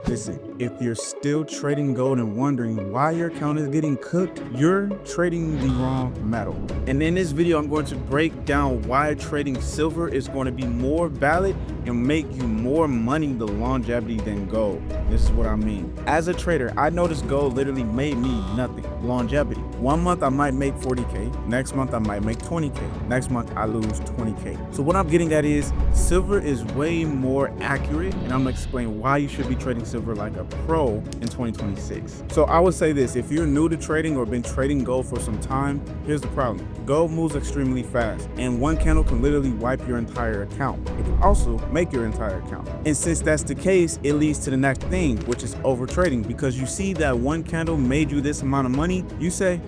Listen, if you're still trading gold and wondering why your account is getting cooked, you're trading the wrong metal. And in this video, I'm going to break down why trading silver is going to be more valid and make you more money the longevity than gold. This is what I mean. As a trader, I noticed gold literally made me nothing. Longevity. 1 month I might make 40K. Next month I might make 20K. Next month I lose 20K. So what I'm getting at is silver is way more accurate, and I'm gonna explain why you should be trading silver like a pro in 2026. So I would say this: if you're new to trading or been trading gold for some time, here's the problem. Gold moves extremely fast, and one candle can literally wipe your entire account. It can also make your entire account. And since that's the case, it leads to the next thing, which is over trading, because you see that one candle made you this amount of money, you say,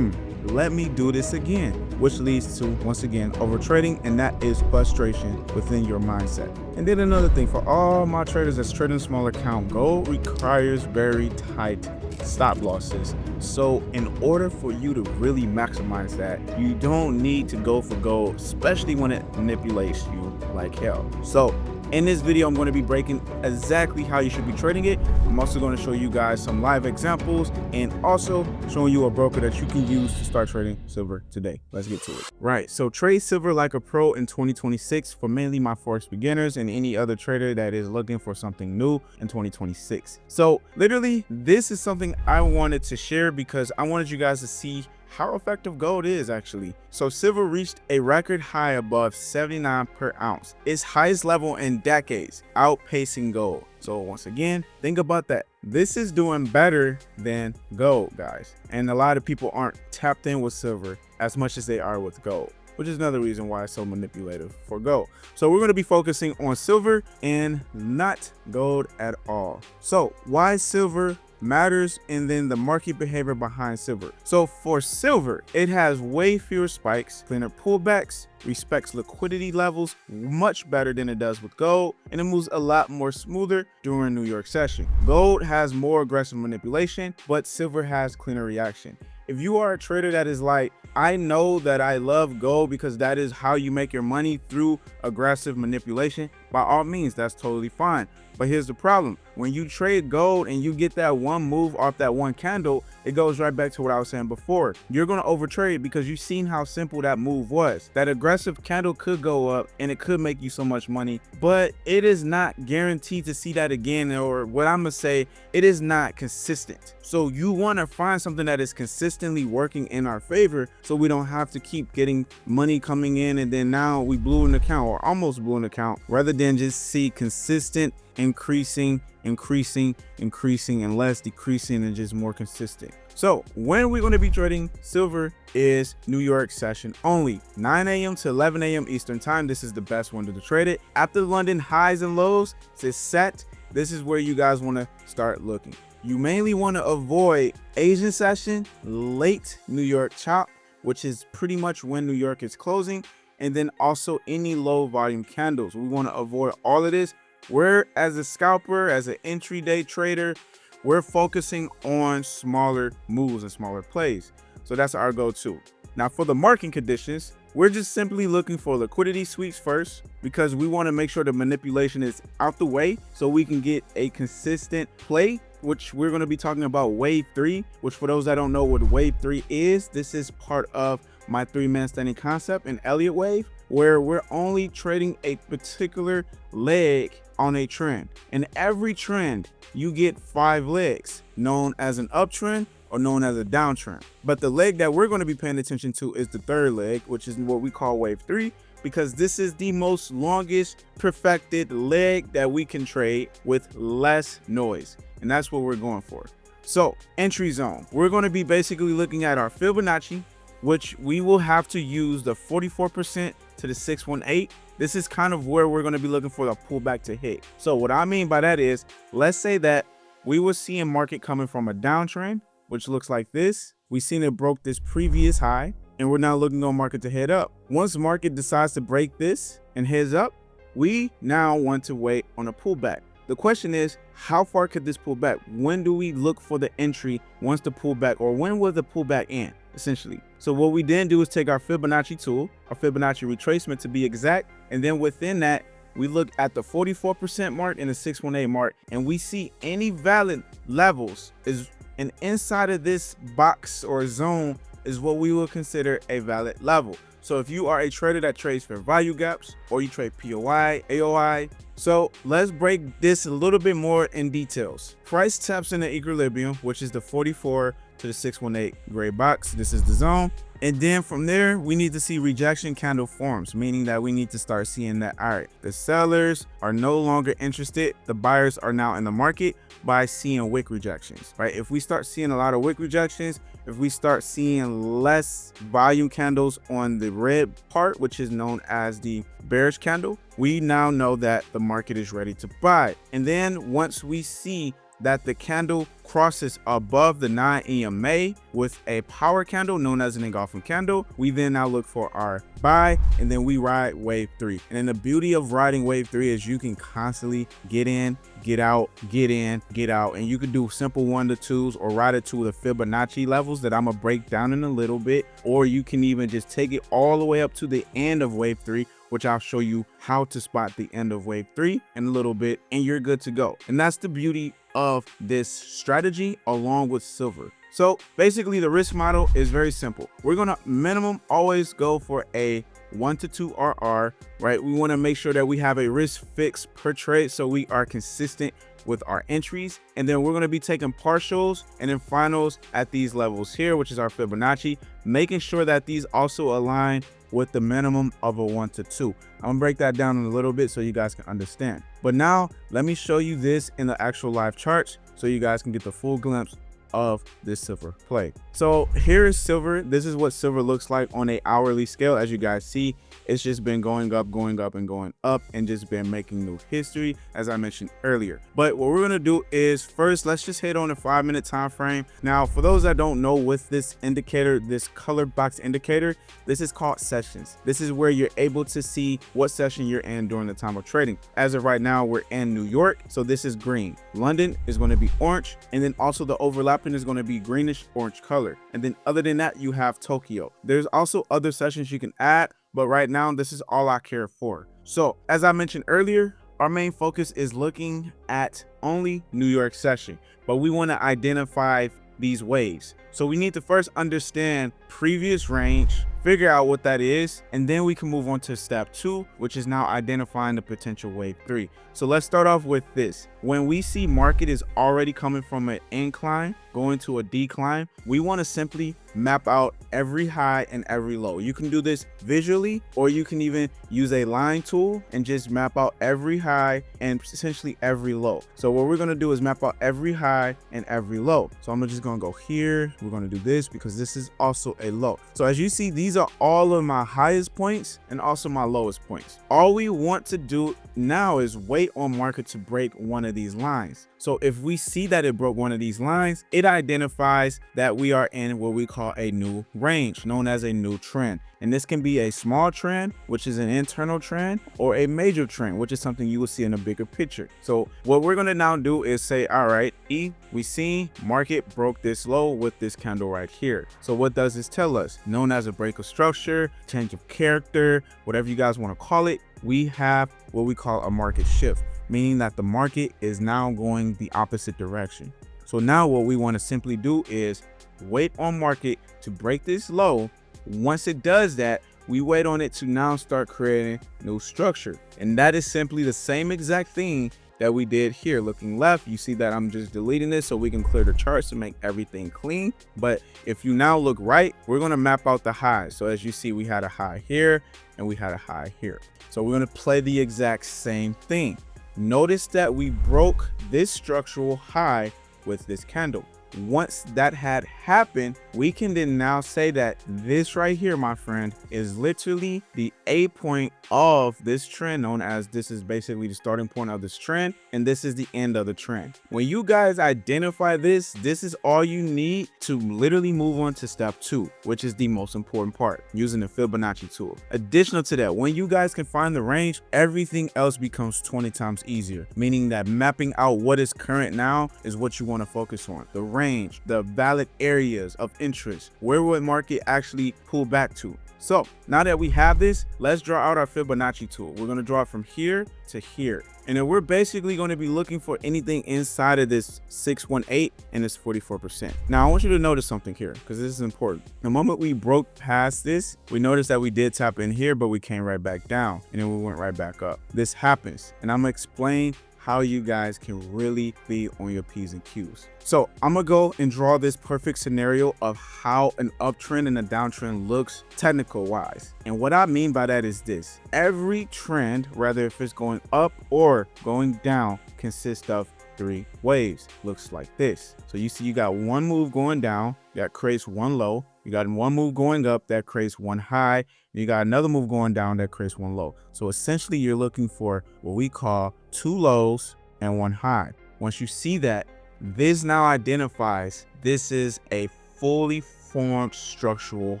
let me do this again, which leads to, once again, over trading, and that is frustration within your mindset. And then another thing, for all my traders that's trading small account, gold requires very tight stop losses. So in order for you to really maximize that, you don't need to go for gold, especially when it manipulates you like hell. So in this video, I'm going to be breaking exactly how you should be trading it. I'm also going to show you guys some live examples and also showing you a broker that you can use to start trading silver today. Let's get to it. Right, so trade silver like a pro in 2026 for mainly my Forex beginners and any other trader that is looking for something new in 2026. So literally, this is something I wanted to share because I wanted you guys to see how effective gold is actually. So silver reached a record high above 79 per ounce, its highest level in decades, outpacing gold. So once again, think about that. This is doing better than gold, guys. And a lot of people aren't tapped in with silver as much as they are with gold, which is another reason why it's so manipulative for gold. So we're going to be focusing on silver and not gold at all. So why silver matters, and then the market behavior behind silver. So for silver, it has way fewer spikes, cleaner pullbacks, respects liquidity levels much better than it does with gold, and it moves a lot more smoother during New York session. Gold has more aggressive manipulation, but silver has cleaner reaction. If you are a trader that is like, I know that I love gold because that is how you make your money through aggressive manipulation, by all means, that's totally fine. But here's the problem. When you trade gold and you get that one move off that one candle, it goes right back to what I was saying before. You're going to overtrade because you've seen how simple that move was. That aggressive candle could go up and it could make you so much money, but it is not guaranteed to see that again, or what I'm going to say, it is not consistent. So you want to find something that is consistently working in our favor so we don't have to keep getting money coming in and then now we blew an account or almost blew an account, rather than just see consistent increasing and less decreasing and just more consistent. So when we're going to be trading silver is New York session only, 9 a.m. to 11 a.m. Eastern time. This is the best window to trade it. After London highs and lows is set, this is where you guys want to start looking. You mainly want to avoid Asian session, late New York chop, which is pretty much when New York is closing, and then also any low volume candles. We want to avoid all of this. We're, as a scalper, as an entry day trader, we're focusing on smaller moves and smaller plays. So that's our go-to. Now for the market conditions, we're just simply looking for liquidity sweeps first, because we want to make sure the manipulation is out the way so we can get a consistent play, which we're going to be talking about wave 3, which for those that don't know what wave 3 is, this is part of my 3-man standing concept in Elliott wave, where we're only trading a particular leg on a trend. In every trend, you get 5 legs, known as an uptrend or known as a downtrend. But the leg that we're going to be paying attention to is the 3rd leg, which is what we call wave 3, because this is the most longest perfected leg that we can trade with less noise. And that's what we're going for. So entry zone, we're going to be basically looking at our Fibonacci, which we will have to use the 44% to the 618. This is kind of where we're going to be looking for the pullback to hit. So what I mean by that is, let's say that we were seeing market coming from a downtrend, which looks like this. We seen it broke this previous high, and we're now looking on market to head up. Once market decides to break this and heads up, we now want to wait on a pullback. The question is, how far could this pull back? When do we look for the entry once the pullback, or when will the pullback end, essentially? So what we then do is take our Fibonacci tool, our Fibonacci retracement to be exact, and then within that, we look at the 44% mark and the 618 mark, and we see any valid levels is, and inside of this box or zone is what we will consider a valid level. So if you are a trader that trades fair value gaps, or you trade POI, AOI, so let's break this a little bit more in details. Price taps into equilibrium, which is the 44 to the 618 gray box. This is the zone. And then from there, we need to see rejection candle forms, meaning that we need to start seeing that, all right, the sellers are no longer interested. The buyers are now in the market by seeing wick rejections, right? If we start seeing a lot of wick rejections, if we start seeing less volume candles on the red part, which is known as the bearish candle, we now know that the market is ready to buy. And then once we see that the candle crosses above the 9 EMA with a power candle known as an engulfing candle, we then now look for our buy, and then we ride wave 3. And then the beauty of riding wave 3 is you can constantly get in, get out, get in, get out, and you can do simple 1 to 2s or ride it to the Fibonacci levels that I'm gonna break down in a little bit, or you can even just take it all the way up to the end of wave 3, which I'll show you how to spot the end of wave 3 in a little bit, and you're good to go. And that's the beauty of this strategy along with silver. So basically the risk model is very simple. We're gonna minimum always go for a 1 to 2 RR, right? We want to make sure that we have a risk fix per trade so we are consistent with our entries. And then we're going to be taking partials and then finals at these levels here, which is our Fibonacci, making sure that these also align with the minimum of a 1 to 2. I'm gonna break that down in a little bit so you guys can understand. But now let me show you this in the actual live charts so you guys can get the full glimpse of this silver play. So here is silver. This is what silver looks like on a hourly scale. As you guys see, it's just been going up and going up and just been making new history, as I mentioned earlier. But what we're gonna do is first, let's just hit on a 5-minute time frame. Now, for those that don't know, with this indicator, this color box indicator, this is called sessions. This is where you're able to see what session you're in during the time of trading. As of right now, we're in New York, so this is green. London is going to be orange, and then also the overlapping is going to be greenish orange color. And then other than that, you have Tokyo. There's also other sessions you can add, but right now this is all I care for. So as I mentioned earlier, our main focus is looking at only New York session, but we want to identify these waves. So we need to first understand previous range, figure out what that is, and then we can move on to step 2, which is now identifying the potential wave 3. So let's start off with this. When we see market is already coming from an incline going to a decline, we want to simply map out every high and every low. You can do this visually, or you can even use a line tool and just map out every high and essentially every low. So what we're going to do is map out every high and every low. So I'm just going to go here. We're going to do this because this is also a low. So as you see, these are all of my highest points and also my lowest points. All we want to do now is wait on market to break one of these lines. So if we see that it broke one of these lines, it identifies that we are in what we call a new range, known as a new trend. And this can be a small trend, which is an internal trend, or a major trend, which is something you will see in a bigger picture. So what we're going to now do is say, all right, we see market broke this low with this candle right here. So what does this tell us? Known as a break of structure, change of character, whatever you guys want to call it, we have what we call a market shift, meaning that the market is now going the opposite direction. So now what we want to simply do is wait on market to break this low. Once it does that, we wait on it to now start creating new structure. And that is simply the same exact thing that we did here. Looking left, you see that I'm just deleting this so we can clear the charts to make everything clean. But if you now look right, we're going to map out the highs. So as you see, we had a high here and we had a high here. So we're going to play the exact same thing. Notice that we broke this structural high with this candle. Once that had happened, we can then now say that this right here, my friend, is literally the A point of this trend, known as this is basically the starting point of this trend, and this is the end of the trend. When you guys identify this, this is all you need to literally move on to step 2, which is the most important part, using the Fibonacci tool. Additional to that, when you guys can find the range, everything else becomes 20 times easier, meaning that mapping out what is current now is what you want to focus on. The range range, the valid areas of interest. Where would market actually pull back to? So now that we have this, let's draw out our Fibonacci tool. We're going to draw it from here to here. And then we're basically going to be looking for anything inside of this 618 and this 44%. Now I want you to notice something here because this is important. The moment we broke past this, we noticed that we did tap in here, but we came right back down and then we went right back up. This happens, and I'm going to explain how you guys can really be on your P's and Q's. So I'm gonna go and draw this perfect scenario of how an uptrend and a downtrend looks technical wise. And what I mean by that is this: every trend, whether if it's going up or going down, consists of 3 waves. Looks like this. So you see you got one move going down that creates one low. You got one move going up that creates one high. And you got another move going down that creates one low. So essentially you're looking for what we call 2 lows and 1 high. Once you see that, this now identifies this is a fully formed structural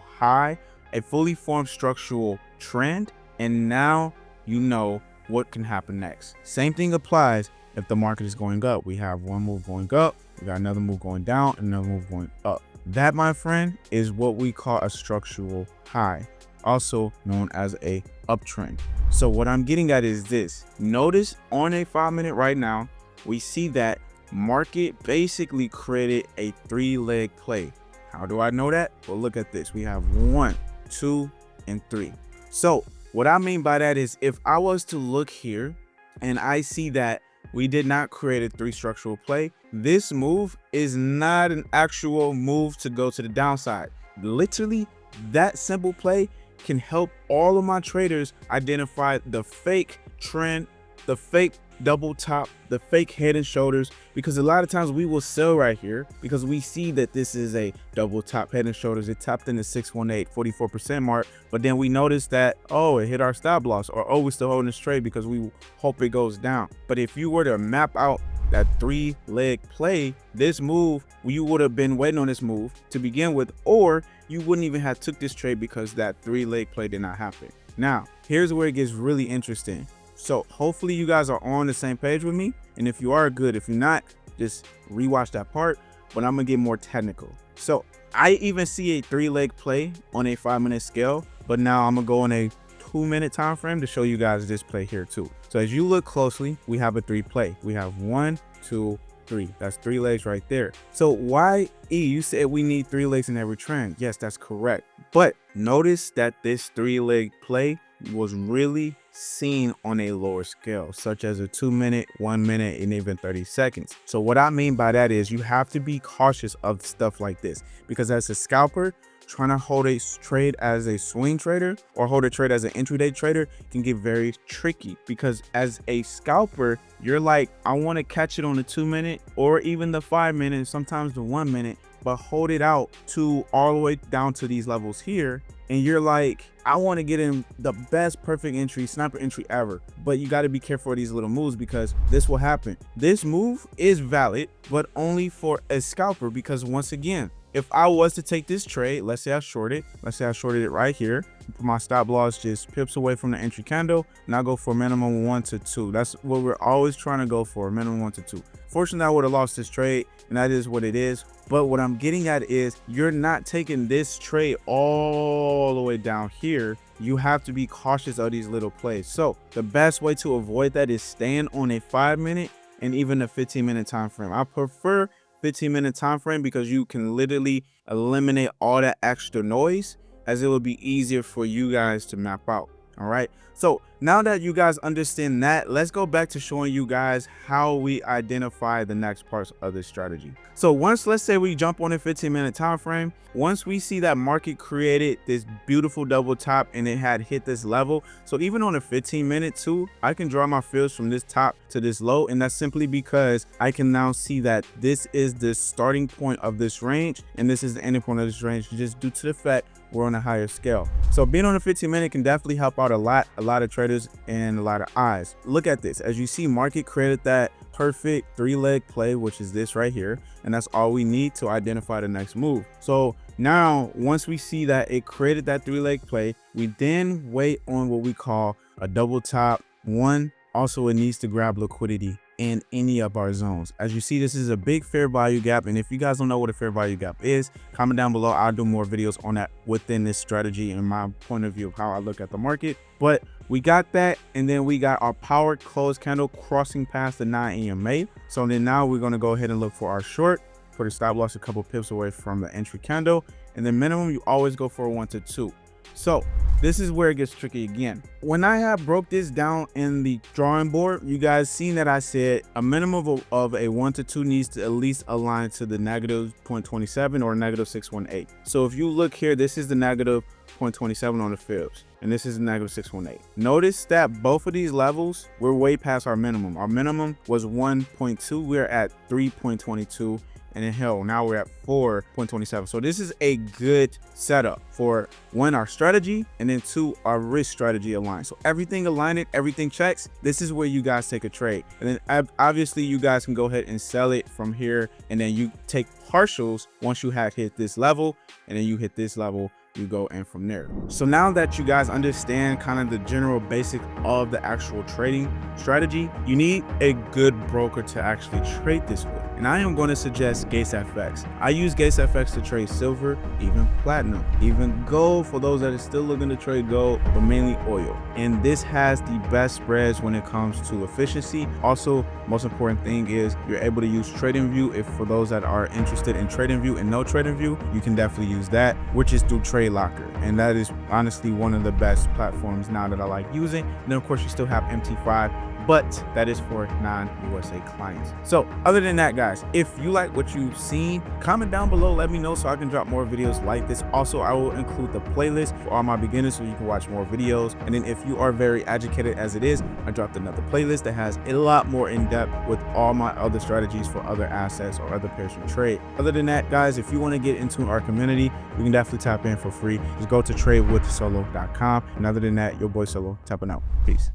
high, a fully formed structural trend. And now you know what can happen next. Same thing applies if the market is going up. We have one move going up, we got another move going down, and another move going up. That, my friend, is what we call a structural high, also known as a uptrend. So what I'm getting at is this: notice on a 5-minute right now, we see that market basically created a 3-leg play. How do I know that? Well, look at this. We have 1, 2, and 3. So what I mean by that is, if I was to look here and I see that we did not create a 3 structural play, this move is not an actual move to go to the downside. Literally, that simple play can help all of my traders identify the fake trend, the fake double top, the fake head and shoulders, because a lot of times we will sell right here because we see that this is a double top head and shoulders. It tapped in the 618 44% mark, but then we notice that, oh, it hit our stop loss, or oh, we're still holding this trade because we hope it goes down. But if you were to map out that 3-leg play, this move, you would have been waiting on this move to begin with, or you wouldn't even have took this trade because that 3-leg play did not happen. Now here's where it gets really interesting. So hopefully you guys are on the same page with me, and if you are, good. If you're not, just rewatch that part, but I'm gonna get more technical. So I even see a 3-leg play on a 5-minute scale, but now I'm gonna go on a 2-minute time frame to show you guys this play here too. So as you look closely, we have a 3 play. We have 1, 2, 3. That's 3 legs right there. So why you said we need 3 legs in every trend? Yes, that's correct. But notice that this 3-leg play was really seen on a lower scale, such as a 2-minute, 1 minute, and even 30 seconds. So what I mean by that is you have to be cautious of stuff like this, because as a scalper, trying to hold a trade as a swing trader or hold a trade as an intraday trader can get very tricky, because as a scalper, you're like, I want to catch it on the 2-minute or even the 5-minute, sometimes the 1 minute, but hold it out to all the way down to these levels here. And you're like, I want to get in the best perfect entry, sniper entry ever. But you got to be careful of these little moves, because this will happen. This move is valid, but only for a scalper, because once again, if I was to take this trade, let's say I shorted it right here, my stop loss just pips away from the entry candle, and I go for a minimum 1 to 2. That's what we're always trying to go for, a minimum 1 to 2. Fortunately, I would have lost this trade, and that is what it is. But what I'm getting at is, you're not taking this trade all the way down here. You have to be cautious of these little plays. So the best way to avoid that is staying on a 5-minute and even a 15-minute time frame. I prefer 15-minute time frame because you can literally eliminate all that extra noise, as it will be easier for you guys to map out. All right, so now that you guys understand that, let's go back to showing you guys how we identify the next parts of this strategy. So once, let's say we jump on a 15-minute time frame, once we see that market created this beautiful double top and it had hit this level, so even on a 15-minute too, I can draw my fields from this top to this low, and that's simply because I can now see that this is the starting point of this range and this is the ending point of this range, just due to the fact we're on a higher scale. So being on a 15-minute can definitely help out a lot of traders and a lot of eyes. Look at this. As you see, market created that perfect 3-leg play, which is this right here, and that's all we need to identify the next move. So now once we see that it created that 3-leg play, we then wait on what we call a double top. One, also it needs to grab liquidity. in any of our zones. As you see, this is a big fair value gap, and if you guys don't know what a fair value gap is, comment down below. I'll do more videos on that within this strategy and my point of view of how I look at the market. But we got that, and then we got our powered close candle crossing past the 9 EMA. So then now we're going to go ahead and look for our short, for the stop loss a couple pips away from the entry candle, and then minimum you always go for a 1 to 2. So this is where it gets tricky again. When I have broke this down in the drawing board, you guys seen that I said a minimum of a 1 to 2 needs to at least align to the negative 0.27 or negative 618. So if you look here, this is the negative 0.27 on the fibs, and this is the negative 618. Notice that both of these levels, we're way past our minimum. Our minimum was 1.2, we're at 3.22. And then hell, now we're at 4.27. So this is a good setup for 1, our strategy, and then 2, our risk strategy aligned. So everything aligned, everything checks. This is where you guys take a trade. And then obviously you guys can go ahead and sell it from here. And then you take partials once you have hit this level, and then you hit this level, you go in from there. So now that you guys understand kind of the general basic of the actual trading strategy, you need a good broker to actually trade this with. And I am going to suggest GateFX. I use GateFX to trade silver, even platinum, even gold for those that are still looking to trade gold, but mainly oil. And this has the best spreads when it comes to efficiency. Also, most important thing is you're able to use TradingView. If for those that are interested in TradingView and no TradingView, you can definitely use that, which is through Tradelocker. And that is honestly one of the best platforms now that I like using. And then of course you still have MT5, but that is for non-USA clients. So other than that, guys, if you like what you've seen, comment down below, let me know so I can drop more videos like this. Also, I will include the playlist for all my beginners so you can watch more videos. And then if you are very educated as it is, I dropped another playlist that has a lot more in depth with all my other strategies for other assets or other pairs to trade. Other than that, guys, if you want to get into our community, you can definitely tap in for free. Just go to tradewithsolo.com. And other than that, your boy Solo tapping out. Peace.